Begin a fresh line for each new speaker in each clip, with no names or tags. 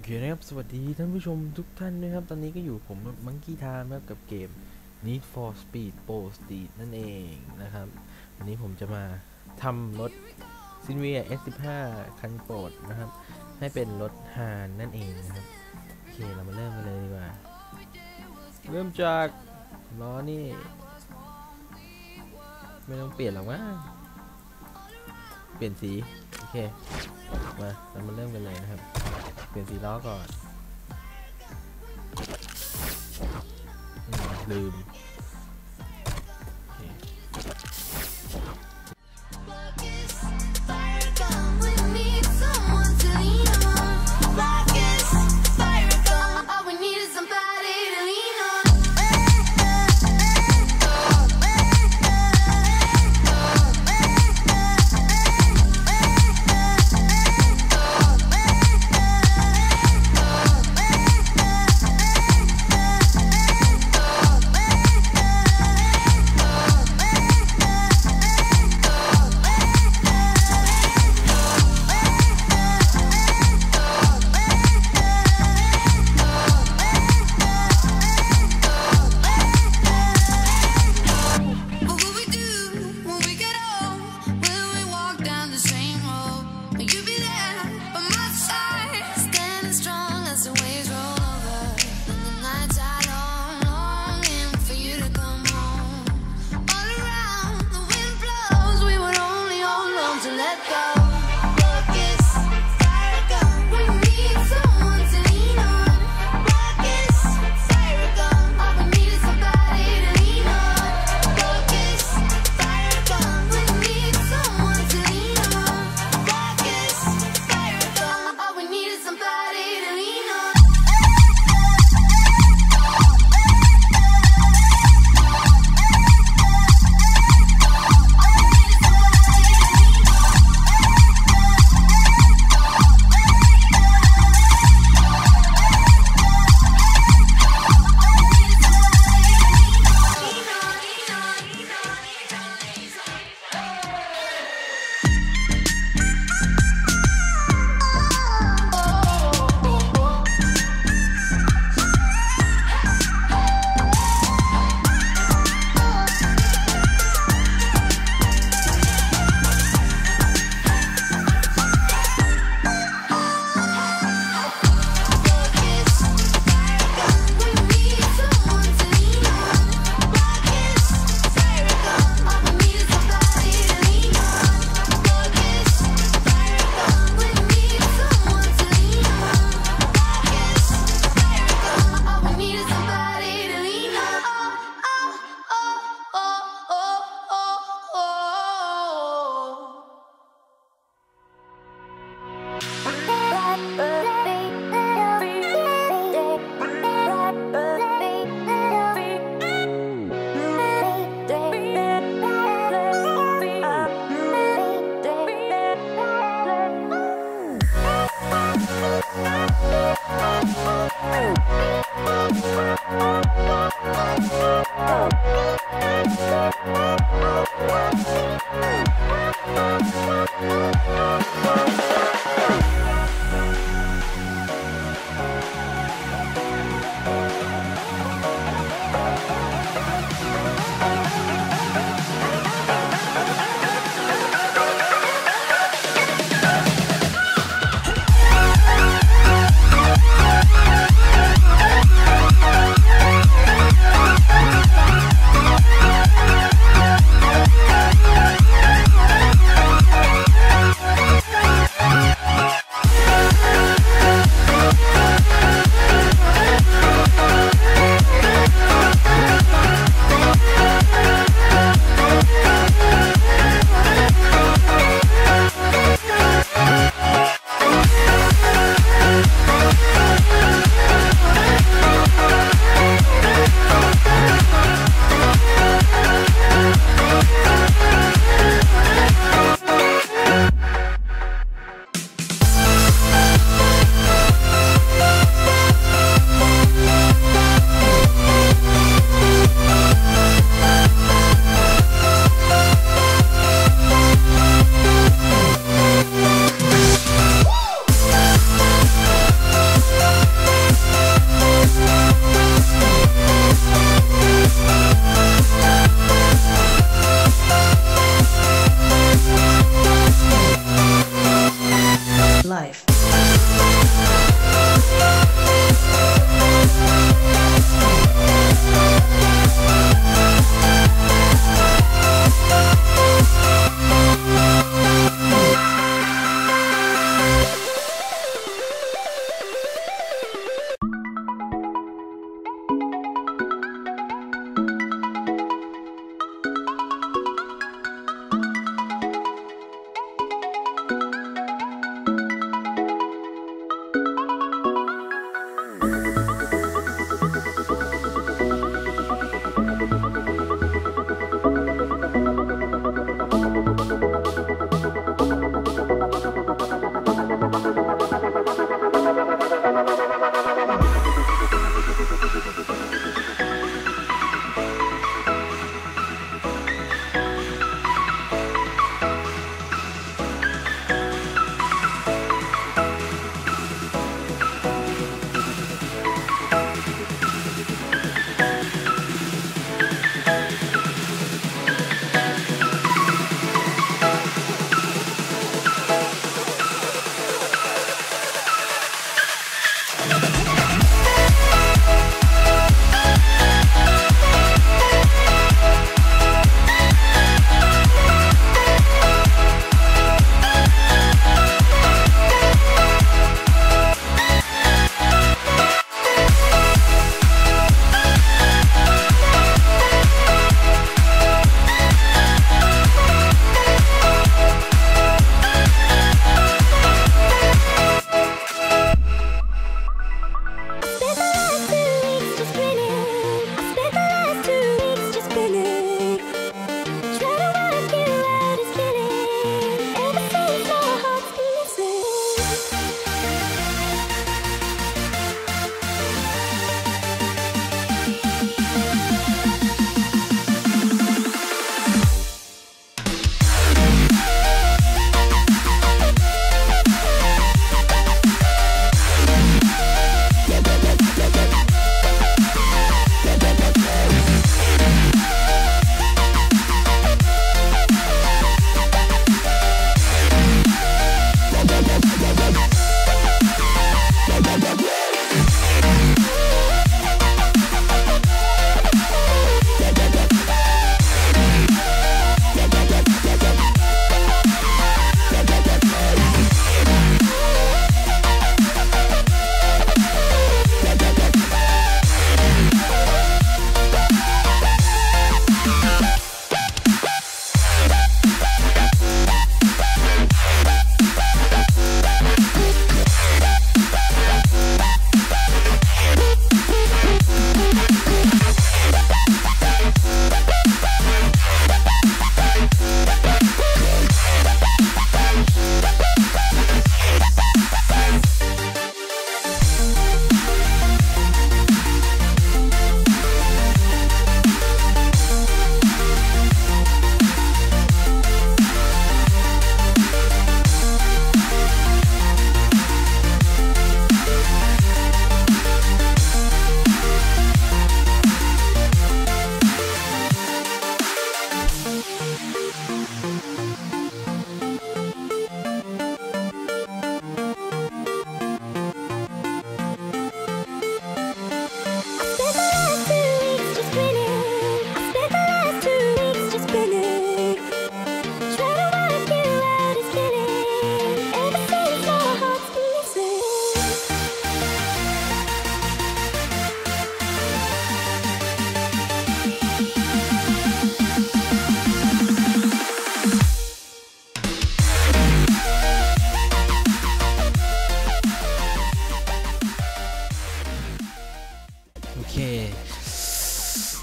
เคนะครับสวัสดีท่านผู้ชมทุกท่านนะครับตอนนี้ก็อยู่ผมมังกี้ไทม์ครับกับเกม Need for Speed Pro Street นั่นเองนะครับวันนี้ผมจะมาทำรถ silvia s15 คันโปรดนะครับให้เป็นรถฮานนั่นเองนะครับโอเคเรามาเริ่มกันเลยดีกว่าเริ่มจากล้อนี่ไม่ต้องเปลี่ยนหรอกว่าเปลี่ยนสีโอเคมาเรามาเริ่มกันเลยนะครับเปลี่ยนสีล้อก่อนลืม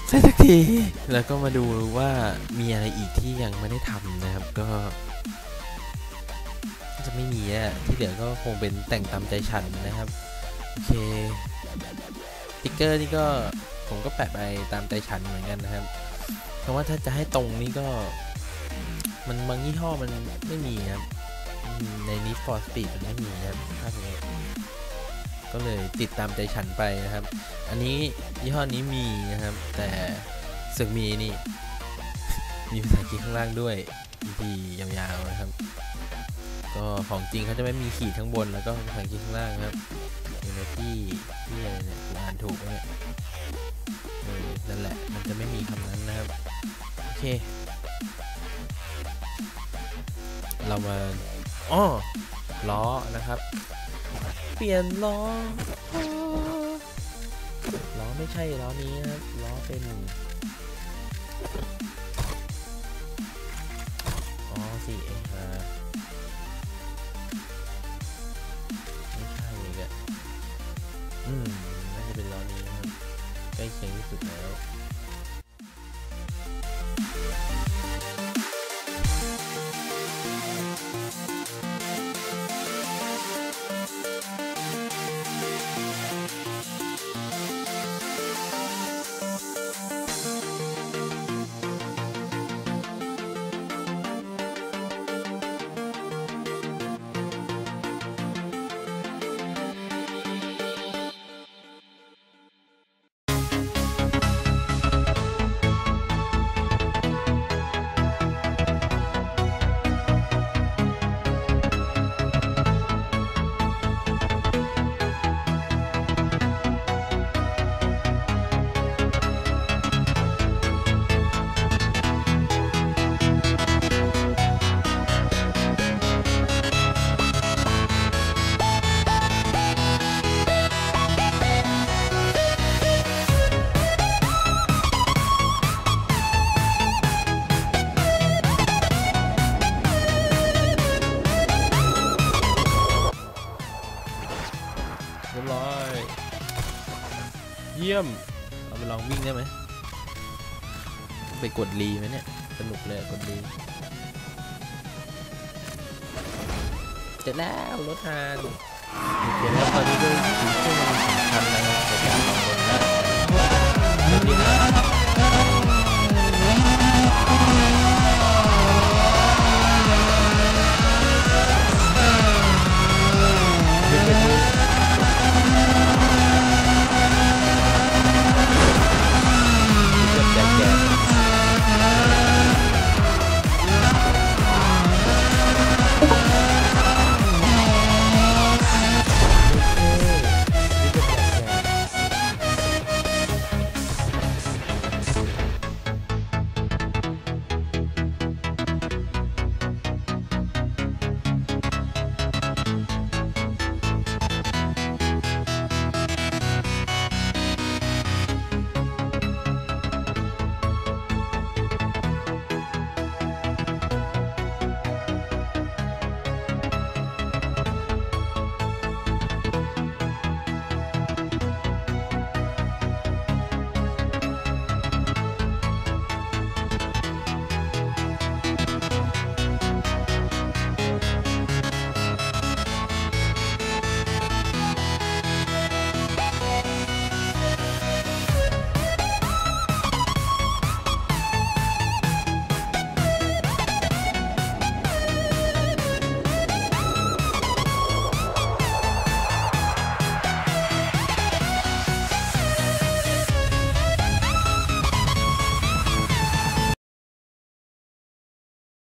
ได้สักทีแล้วก็มาดูว่ามีอะไรอีกที่ยังไม่ได้ทำนะครับก็จะไม่มีอ่ะที่เหลือก็คงเป็นแต่งตามใจฉันนะครับโอเคสติ๊กเกอร์นี่ก็ผมก็แปะไปตามใจฉันเหมือนกันนะครับเพราะว่าถ้าจะให้ตรงนี้ก็มันบางยี่ห้อมันไม่มีครับในNeed for Speedมันไม่มีนะครับภาพนี้ก็เลยติดตามใจฉันไปนะครับอันนี้ยี่ห้อนี้มีนะครับแต่สึกมีนี่ มีภาษาอังกฤษข้างล่างด้วยทียาวๆนะครับ ก็ของจริงเขาจะไม่มีขีดข้างบนแล้วก็สังเกตข้างล่างครับอยู่ในที่อะไรเนี่ยอ่านถูกไหมเนี่ยนั่นแหละมันจะไม่มีคำนั้นนะครับโอเคเรามาล้อนะครับเปลี่ยนล้อไม่ใช่ล้อนี้นะครับล้อเป็นสี่เองครับไม่ใช่อีกอ่ะน่าจะเป็นล้อนี้นะครับใกล้เคียงที่สุดแล้วเรียบร้อยเยี่ยมเอาไปลองวิ่งได้ไหมไปกดรีไหมเนี่ยสนุกเลยกดรีเสร็จแล้วรถทานโอเคแล้ว